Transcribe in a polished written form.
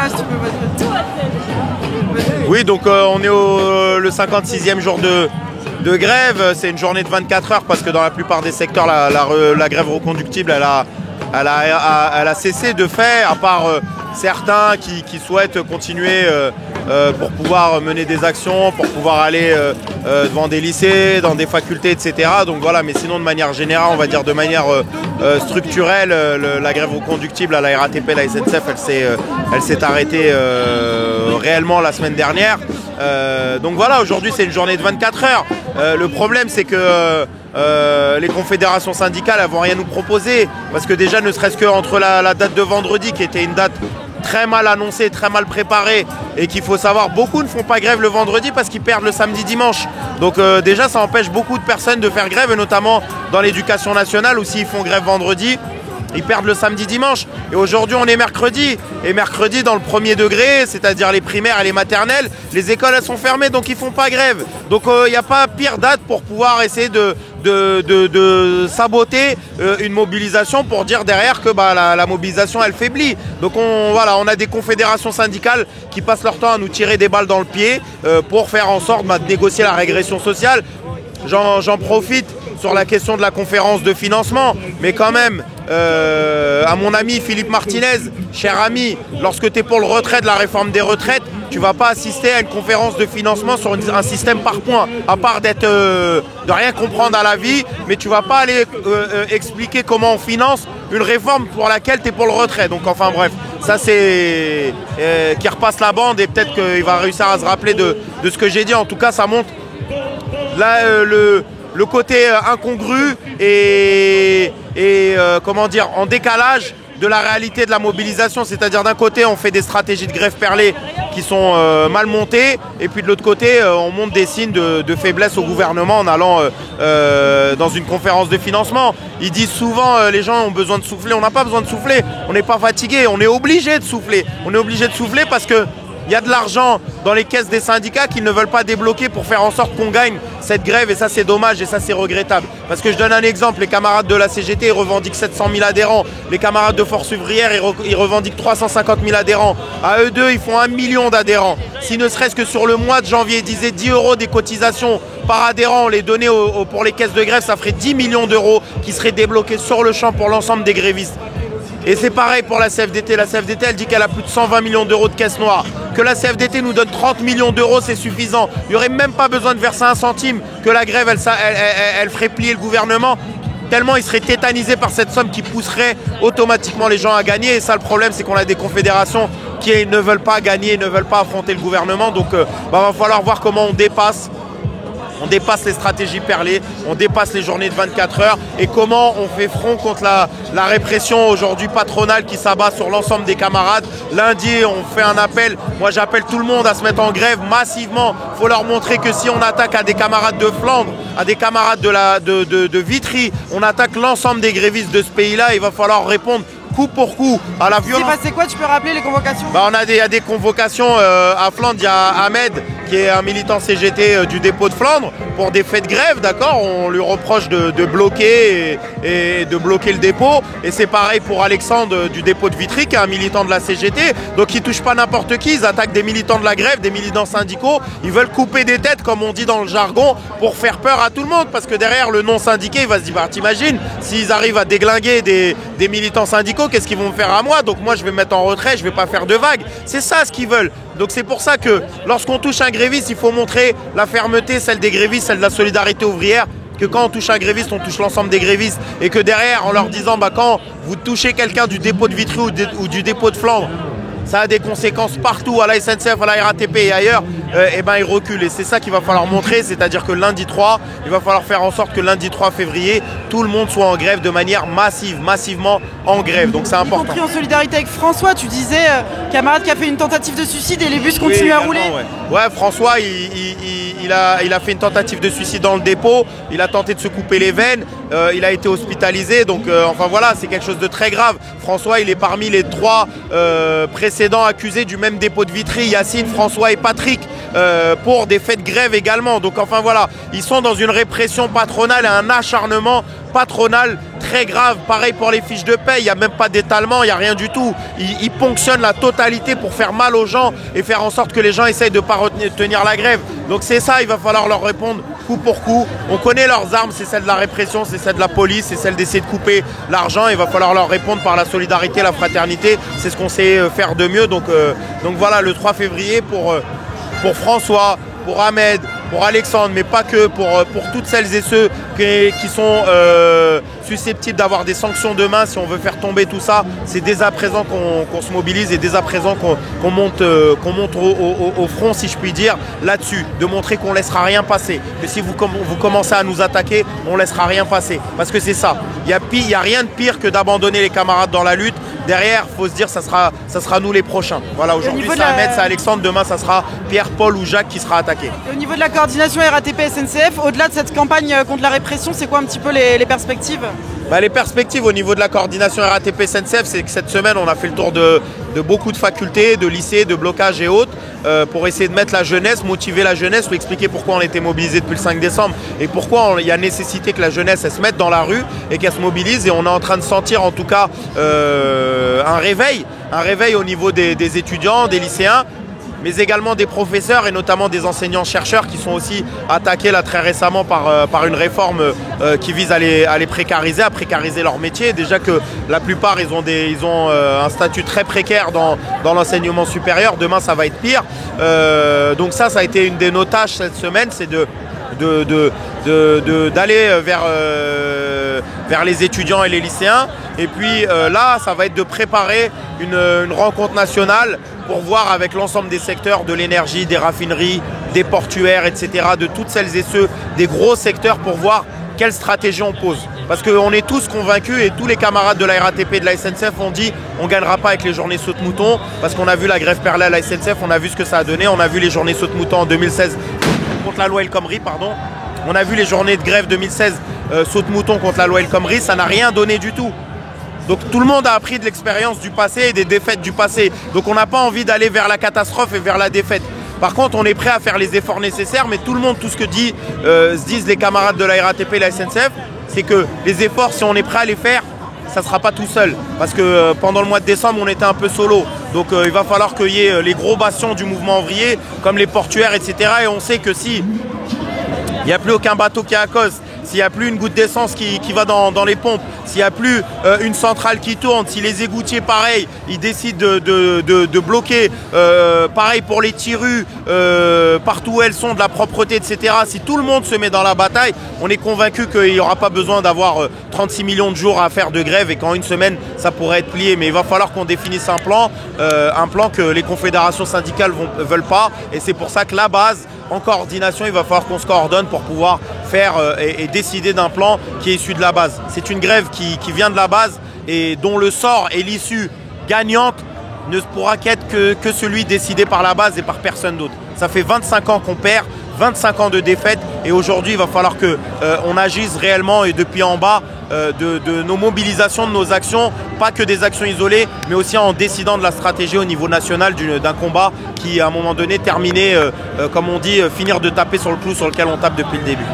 si tu peux Oui, donc on est au le 56e jour de grève. C'est une journée de 24 heures parce que dans la plupart des secteurs, la grève reconductible, elle a cessé de faire, à part certains qui souhaitent continuer pour pouvoir mener des actions, pour pouvoir aller devant des lycées, dans des facultés, etc. Donc voilà, mais sinon de manière générale, on va dire de manière structurelle, la grève reconductible à la RATP, la SNCF, elle s'est arrêtée réellement la semaine dernière. Donc voilà, aujourd'hui c'est une journée de 24 heures. Le problème c'est que les confédérations syndicales elles vont rien nous proposer parce que déjà ne serait-ce qu'entre la date de vendredi qui était une date très mal annoncée, très mal préparée et qu'il faut savoir beaucoup ne font pas grève le vendredi parce qu'ils perdent le samedi dimanche. Donc déjà ça empêche beaucoup de personnes de faire grève et notamment dans l'éducation nationale où s'ils font grève vendredi ils perdent le samedi dimanche. Et aujourd'hui on est mercredi. Et mercredi dans le premier degré, c'est-à-dire les primaires et les maternelles, les écoles elles sont fermées donc ils font pas grève. Donc il n'y a pas pire date pour pouvoir essayer de saboter une mobilisation pour dire derrière que la mobilisation elle faiblit. Donc on a des confédérations syndicales qui passent leur temps à nous tirer des balles dans le pied pour faire en sorte de négocier la régression sociale. J'en profite sur la question de la conférence de financement, mais quand même, à mon ami Philippe Martinez, cher ami, lorsque tu es pour le retrait de la réforme des retraites, tu vas pas assister à une conférence de financement sur un système par points, à part de rien comprendre à la vie, mais tu vas pas aller expliquer comment on finance une réforme pour laquelle tu es pour le retrait. Donc enfin bref, ça c'est qui repasse la bande et peut-être qu'il va réussir à se rappeler de ce que j'ai dit. En tout cas, ça montre là le côté incongru et comment dire, en décalage de la réalité de la mobilisation. C'est-à-dire d'un côté on fait des stratégies de grève perlée qui sont mal montées et puis de l'autre côté on montre des signes de faiblesse au gouvernement en allant dans une conférence de financement. Ils disent souvent les gens ont besoin de souffler. On n'a pas besoin de souffler, on n'est pas fatigué, on est obligé de souffler. On est obligé de souffler parce que il y a de l'argent dans les caisses des syndicats qu'ils ne veulent pas débloquer pour faire en sorte qu'on gagne cette grève et ça c'est dommage et ça c'est regrettable. Parce que je donne un exemple, les camarades de la CGT ils revendiquent 700 000 adhérents, les camarades de Force ouvrière ils revendiquent 350 000 adhérents, à eux deux ils font 1 million d'adhérents. Si ne serait-ce que sur le mois de janvier ils disaient 10 € des cotisations par adhérent, on les donnait pour les caisses de grève, ça ferait 10 millions d'euros qui seraient débloqués sur le champ pour l'ensemble des grévistes. Et c'est pareil pour la CFDT. La CFDT, elle dit qu'elle a plus de 120 millions d'euros de caisse noire. Que la CFDT nous donne 30 millions d'euros, c'est suffisant. Il n'y aurait même pas besoin de verser un centime. Que la grève, elle ferait plier le gouvernement. Tellement il serait tétanisé par cette somme qui pousserait automatiquement les gens à gagner. Et ça, le problème, c'est qu'on a des confédérations qui ne veulent pas gagner, ne veulent pas affronter le gouvernement. Donc, va falloir voir comment on dépasse les stratégies perlées, on dépasse les journées de 24 heures et comment on fait front contre la répression aujourd'hui patronale qui s'abat sur l'ensemble des camarades. Lundi, on fait un appel. Moi, j'appelle tout le monde à se mettre en grève massivement. Il faut leur montrer que si on attaque à des camarades de Flandre, à des camarades de Vitry, on attaque l'ensemble des grévistes de ce pays-là. Il va falloir répondre coup pour coup à la violence. C'est quoi, tu peux rappeler les convocations? Il y a des convocations à Flandre. Il y a Ahmed qui est un militant CGT du dépôt de Flandre pour des faits de grève, d'accord. On lui reproche de bloquer et de bloquer le dépôt. Et c'est pareil pour Alexandre du dépôt de Vitry qui est un militant de la CGT. Donc ils touchent pas n'importe qui, ils attaquent des militants de la grève, des militants syndicaux. Ils veulent couper des têtes comme on dit dans le jargon pour faire peur à tout le monde parce que derrière le non syndiqué il va se dire t'imagines s'ils arrivent à déglinguer des militants syndicaux, qu'est-ce qu'ils vont me faire à moi? Donc moi je vais me mettre en retrait, je vais pas faire de vagues. C'est ça ce qu'ils veulent. Donc c'est pour ça que lorsqu'on touche un gréviste, il faut montrer la fermeté, celle des grévistes, celle de la solidarité ouvrière, que quand on touche un gréviste, on touche l'ensemble des grévistes et que derrière, en leur disant quand vous touchez quelqu'un du dépôt de Vitry ou du dépôt de Flandre, ça a des conséquences partout, à la SNCF, à la RATP et ailleurs, ils reculent. Et c'est ça qu'il va falloir montrer, c'est-à-dire que lundi 3, il va falloir faire en sorte que lundi 3 février, tout le monde soit en grève de manière massivement en grève. Donc c'est important. Y compris en solidarité avec François, tu disais, camarade qui a fait une tentative de suicide et les bus continuent à rouler. Ouais, François, il a fait une tentative de suicide dans le dépôt, il a tenté de se couper les veines, il a été hospitalisé, donc voilà, c'est quelque chose de très grave. François, il est parmi les 3 précédents accusés du même dépôt de Vitry, Yacine, François et Patrick, pour des faits de grève également. Donc voilà, ils sont dans une répression patronale et un acharnement patronale très grave. Pareil pour les fiches de paie, il n'y a même pas d'étalement, il n'y a rien du tout. Ils ponctionnent la totalité pour faire mal aux gens et faire en sorte que les gens essayent de ne pas tenir la grève. Donc c'est ça, il va falloir leur répondre coup pour coup. On connaît leurs armes, c'est celle de la répression, c'est celle de la police, c'est celle d'essayer de couper l'argent. Il va falloir leur répondre par la solidarité, la fraternité. C'est ce qu'on sait faire de mieux. Donc voilà, le 3 février pour François, pour Ahmed, pour Alexandre, mais pas que, pour toutes celles et ceux qui sont susceptibles d'avoir des sanctions demain si on veut faire tomber tout ça. C'est dès à présent qu'on se mobilise et dès à présent qu'on monte au front, si je puis dire, là-dessus, de montrer qu'on ne laissera rien passer. Que si vous commencez à nous attaquer, on ne laissera rien passer. Parce que c'est ça. Il n'y a rien de pire que d'abandonner les camarades dans la lutte. Derrière, il faut se dire, ça sera nous les prochains. Voilà, aujourd'hui c'est Ahmed, c'est Alexandre, demain ça sera Pierre, Paul ou Jacques qui sera attaqué. Et au niveau de la coordination RATP-SNCF, au-delà de cette campagne contre la répression, c'est quoi un petit peu les perspectives ? Les perspectives au niveau de la coordination RATP-SNCF, c'est que cette semaine, on a fait le tour de beaucoup de facultés, de lycées, de blocages et autres, pour essayer de mettre la jeunesse, motiver la jeunesse, ou expliquer pourquoi on était mobilisé depuis le 5 décembre et pourquoi il y a nécessité que la jeunesse elle se mette dans la rue et qu'elle se mobilise. Et on est en train de sentir en tout cas un réveil au niveau des étudiants, des lycéens, mais également des professeurs et notamment des enseignants-chercheurs qui sont aussi attaqués là très récemment par une réforme qui vise à les précariser, à précariser leur métier. Déjà que la plupart ils ont un statut très précaire dans l'enseignement supérieur. Demain ça va être pire. Donc ça a été une de nos tâches cette semaine, c'est d'aller vers les étudiants et les lycéens. Et puis là, ça va être de préparer une rencontre nationale pour voir avec l'ensemble des secteurs de l'énergie, des raffineries, des portuaires, etc., de toutes celles et ceux, des gros secteurs pour voir quelle stratégie on pose. Parce qu'on est tous convaincus et tous les camarades de la RATP et de la SNCF ont dit on ne gagnera pas avec les journées saute-mouton parce qu'on a vu la grève perlée à la SNCF, on a vu ce que ça a donné, on a vu les journées saute-mouton en 2016 contre la loi El Khomri, pardon. On a vu les journées de grève 2016 saute-mouton contre la loi El Khomri, ça n'a rien donné du tout. Donc tout le monde a appris de l'expérience du passé et des défaites du passé. Donc on n'a pas envie d'aller vers la catastrophe et vers la défaite. Par contre, on est prêt à faire les efforts nécessaires, mais tout le monde, tout ce que se disent les camarades de la RATP et la SNCF, c'est que les efforts, si on est prêt à les faire, ça ne sera pas tout seul. Parce que pendant le mois de décembre, on était un peu solo. Donc il va falloir qu'il y ait les gros bastions du mouvement ouvrier, comme les portuaires, etc. Et on sait que si il n'y a plus aucun bateau qui accoste, s'il n'y a plus une goutte d'essence qui va dans les pompes, s'il n'y a plus une centrale qui tourne, si les égoutiers, pareil, ils décident de bloquer, pareil pour les tirues, partout où elles sont, de la propreté, etc. Si tout le monde se met dans la bataille, on est convaincu qu'il n'y aura pas besoin d'avoir 36 millions de jours à faire de grève et qu'en une semaine, ça pourrait être plié. Mais il va falloir qu'on définisse un plan que les confédérations syndicales veulent pas. Et c'est pour ça que la base, en coordination, il va falloir qu'on se coordonne pour pouvoir faire et décider d'un plan qui est issu de la base. C'est une grève qui vient de la base et dont le sort et l'issue gagnante ne pourra qu'être que celui décidé par la base et par personne d'autre. Ça fait 25 ans qu'on perd, 25 ans de défaite et aujourd'hui il va falloir qu'on agisse réellement et depuis en bas de nos mobilisations, de nos actions, pas que des actions isolées, mais aussi en décidant de la stratégie au niveau national d'un combat qui à un moment donné terminé, comme on dit, finir de taper sur le clou sur lequel on tape depuis le début.